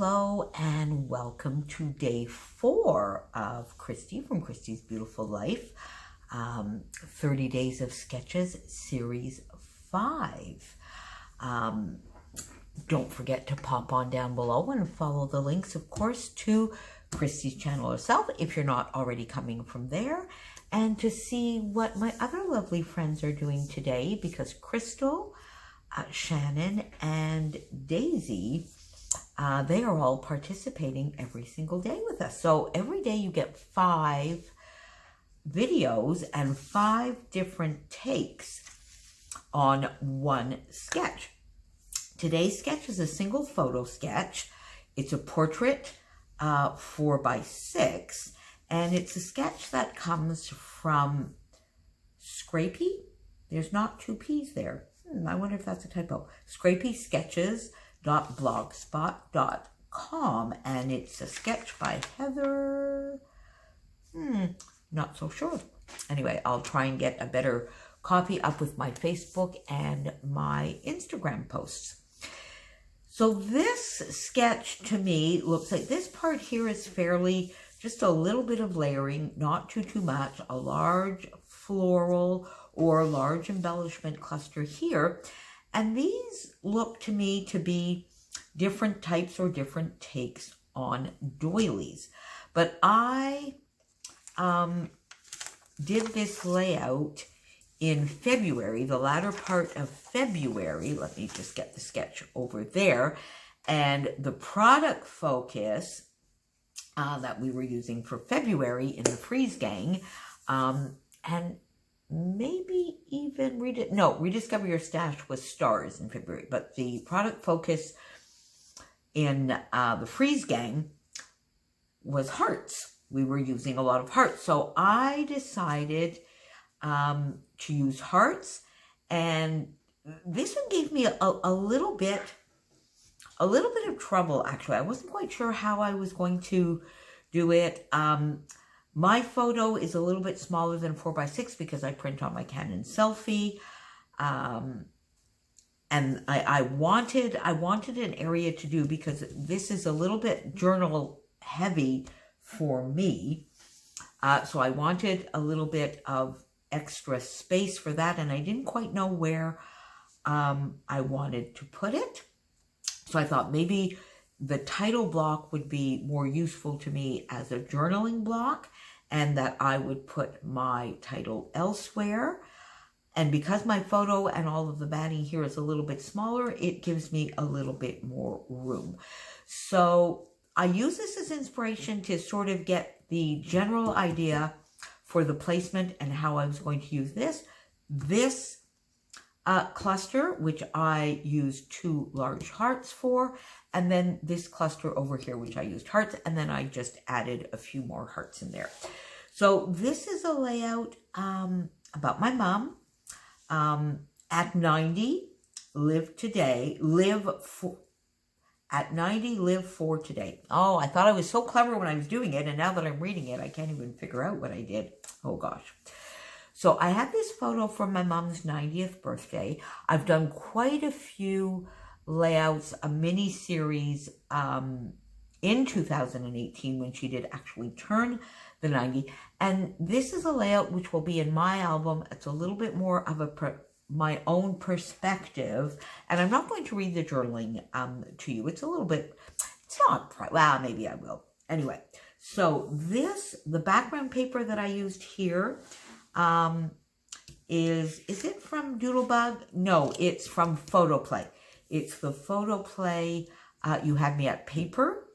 Hello and welcome to day 4 of Christy from Christy's Beautiful Life, 30 Days of Sketches, Series 5. Don't forget to pop on down below and follow the links, of course, to Christy's channel herself if you're not already coming from there, and to see what my other lovely friends are doing today, because Crystal, Shannon and Daisie, they are all participating every single day with us. So every day you get 5 videos and 5 different takes on one sketch. Today's sketch is a single photo sketch. It's a portrait 4x6, and it's a sketch that comes from Scrapey. There's not 2 P's there. I wonder if that's a typo. scrapeysketches.blogspot.com, and it's a sketch by Heather. Not so sure. Anyway, I'll try and get a better copy up with my Facebook and my Instagram posts. So this sketch to me looks like this part here is fairly, just a little bit of layering, not too much, a large floral or large embellishment cluster here. And these look to me to be different types or different takes on doilies. But I did this layout in February, the latter part of February. Let me just get the sketch over there. And the product focus that we were using for February in the Freeze Gang, and maybe even Rediscover Your Stash was stars in February, but the product focus in the Freeze Gang was hearts. We were using a lot of hearts, so I decided to use hearts, and this one gave me a little bit of trouble, actually. I wasn't quite sure how I was going to do it. My photo is a little bit smaller than 4x6 because I print on my Canon Selfie. And I wanted an area to do, because this is a little bit journal heavy for me. So I wanted a little bit of extra space for that, and I didn't quite know where I wanted to put it. So I thought maybe the title block would be more useful to me as a journaling block, and that I would put my title elsewhere. And because my photo and all of the batting here is a little bit smaller, it gives me a little bit more room. So I use this as inspiration to sort of get the general idea for the placement and how I was going to use this. This cluster, which I used 2 large hearts for, and then this cluster over here, which I used hearts, and then I just added a few more hearts in there. So this is a layout about my mom. At 90, live today, at 90, live for today. Oh, I thought I was so clever when I was doing it, and now that I'm reading it, I can't even figure out what I did. Oh gosh. So I have this photo from my mom's 90th birthday. I've done quite a few layouts, a mini series in 2018 when she did actually turn the 90. And this is a layout which will be in my album. It's a little bit more of my own perspective. And I'm not going to read the journaling to you. It's a little bit, it's not, well, maybe I will. Anyway, so the background paper that I used here, is it from Doodlebug? No, it's from Photoplay. It's the Photoplay You Had Me at Paper.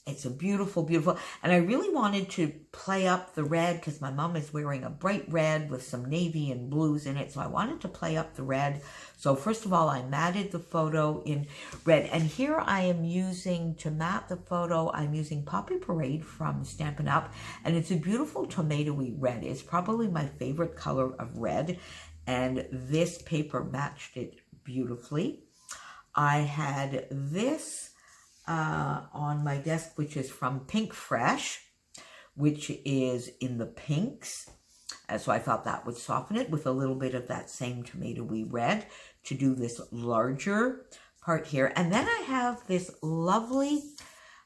It's a beautiful, beautiful, and I really wanted to play up the red because my mom is wearing a bright red with some navy and blues in it, so I wanted to play up the red. So first of all, I matted the photo in red, and here I am using, to matte the photo, I'm using Poppy Parade from Stampin' Up, and it's a beautiful tomatoey red. It's probably my favorite color of red, and this paper matched it beautifully. I had this on my desk, which is from Pink Fresh, which is in the pinks. So I thought that would soften it with a little bit of that same tomatoey red to do this larger part here. And then I have this lovely,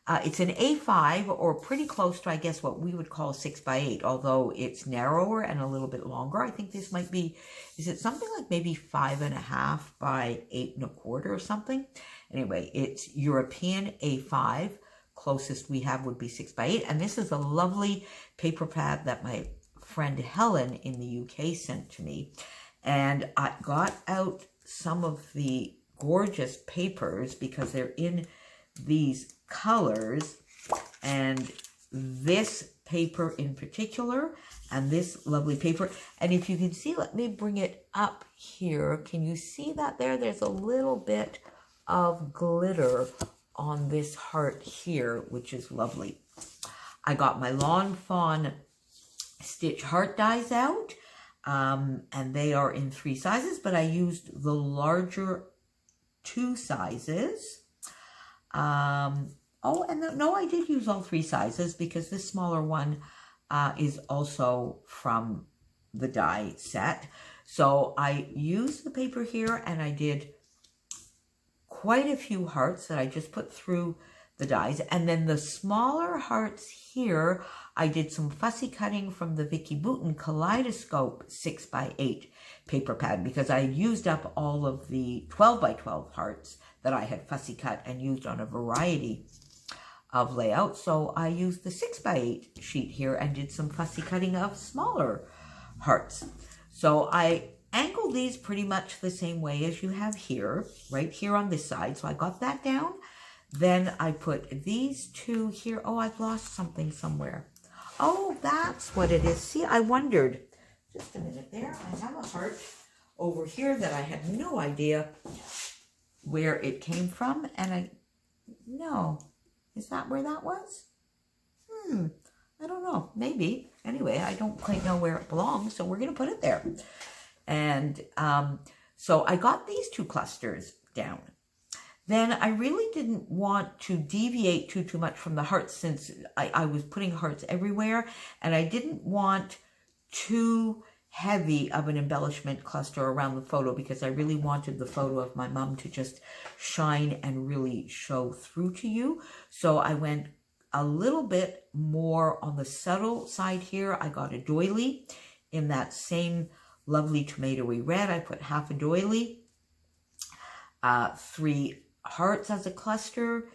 it's an A5 or pretty close to, I guess, what we would call 6x8, although it's narrower and a little bit longer. I think this might be, is it something like maybe 5.5 by 8.25 or something? Anyway, it's European A5. Closest we have would be 6x8. And this is a lovely paper pad that my friend Helen in the UK sent to me. And I got out some of the gorgeous papers because they're in these colors, and this paper in particular and this lovely paper. And if you can see, let me bring it up here. Can you see that there? There's a little bit of glitter on this heart here, which is lovely. I got my Lawn Fawn stitch heart dies out, and they are in 3 sizes, but I used the larger 2 sizes. No, I did use all 3 sizes because this smaller one is also from the die set. So I used the paper here and I did quite a few hearts that I just put through the dies. And then the smaller hearts here, I did some fussy cutting from the Vicky Bouton Kaleidoscope 6x8 paper pad because I used up all of the 12x12 hearts that I had fussy cut and used on a variety of layouts. So I used the 6x8 sheet here and did some fussy cutting of smaller hearts. So I angled these pretty much the same way as you have here, right here on this side. So I got that down. Then I put these 2 here. Oh, I've lost something somewhere. Oh, that's what it is. See, I wondered. Just a minute there. I have a heart over here that I had no idea where it came from. And no. Is that where that was? I don't know. Maybe. Anyway, I don't quite know where it belongs, so we're going to put it there. And so I got these 2 clusters down. Then I really didn't want to deviate too much from the hearts since I was putting hearts everywhere, and I didn't want too heavy of an embellishment cluster around the photo because I really wanted the photo of my mom to just shine and really show through to you. So I went a little bit more on the subtle side here. I got a doily in that same lovely tomatoey red. I put half a doily, 3 hearts as a cluster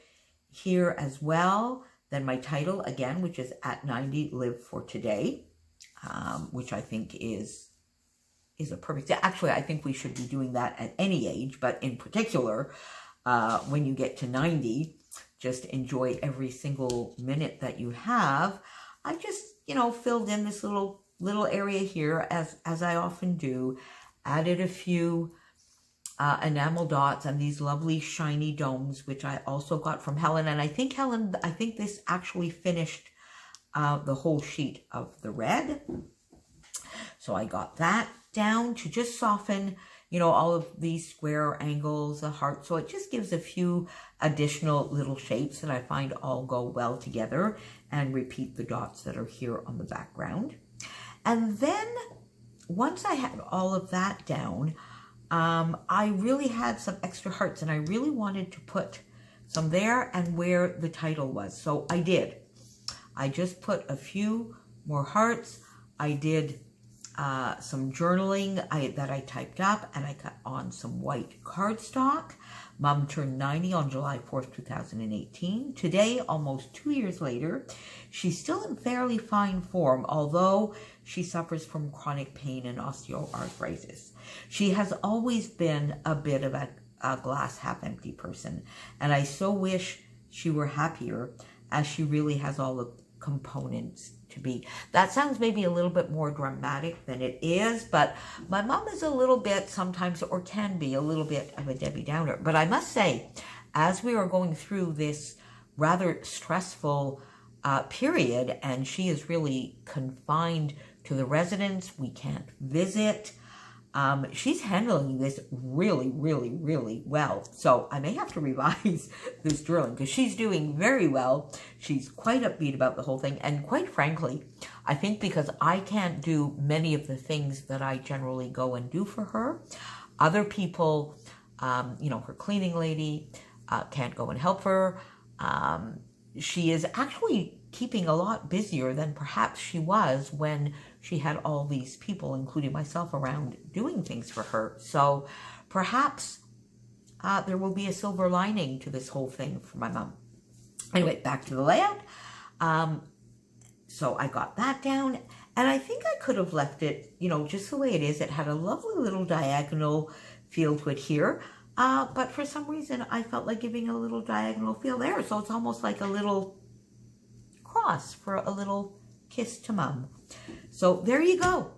here as well. Then my title again, which is At 90, Live for Today, which I think is a perfect, actually I think we should be doing that at any age, but in particular, when you get to 90, just enjoy every single minute that you have. I just, filled in this little area here as I often do, added a few enamel dots and these lovely shiny domes, which I also got from Helen. And I think this actually finished the whole sheet of the red. So I got that down to just soften, all of these square angles, the heart. So it just gives a few additional little shapes that I find all go well together, and repeat the dots that are here on the background. And then once I had all of that down, I really had some extra hearts and I really wanted to put some there and where the title was. So I did. I just put a few more hearts. I did some journaling that I typed up, and I cut on some white cardstock. Mom turned 90 on July 4th, 2018. Today, almost 2 years later, she's still in fairly fine form, although she suffers from chronic pain and osteoarthritis. She has always been a bit of a glass half empty person, and I so wish she were happier, as she really has all the components to be. That sounds maybe a little bit more dramatic than it is, but my mom is a little bit sometimes, or can be a little bit of a Debbie Downer. But I must say, as we are going through this rather stressful period, and she is really confined to the residence, we can't visit, she's handling this really, really, really well. So I may have to revise this journaling because she's doing very well. She's quite upbeat about the whole thing. And quite frankly, I think because I can't do many of the things that I generally go and do for her, other people her cleaning lady can't go and help her. She is actually keeping a lot busier than perhaps she was when she had all these people, including myself, around doing things for her. So perhaps there will be a silver lining to this whole thing for my mom. Anyway, back to the layout. So I got that down, and I think I could have left it, just the way it is. It had a lovely little diagonal feel to it here, but for some reason I felt like giving a little diagonal feel there. So it's almost like a little cross for a little kiss to Mom. So there you go.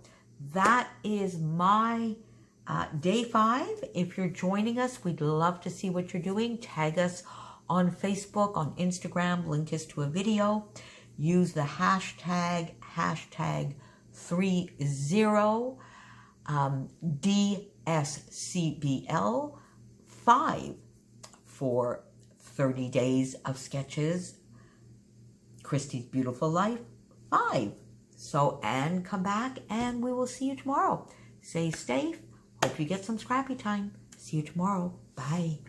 That is my day 5. If you're joining us, we'd love to see what you're doing. Tag us on Facebook, on Instagram, link us to a video. Use the hashtag 30 DSCBL5 for 30 days of sketches. Christy's Beautiful Life 5. So, and come back and we will see you tomorrow. Stay safe. Hope you get some scrappy time. See you tomorrow. Bye.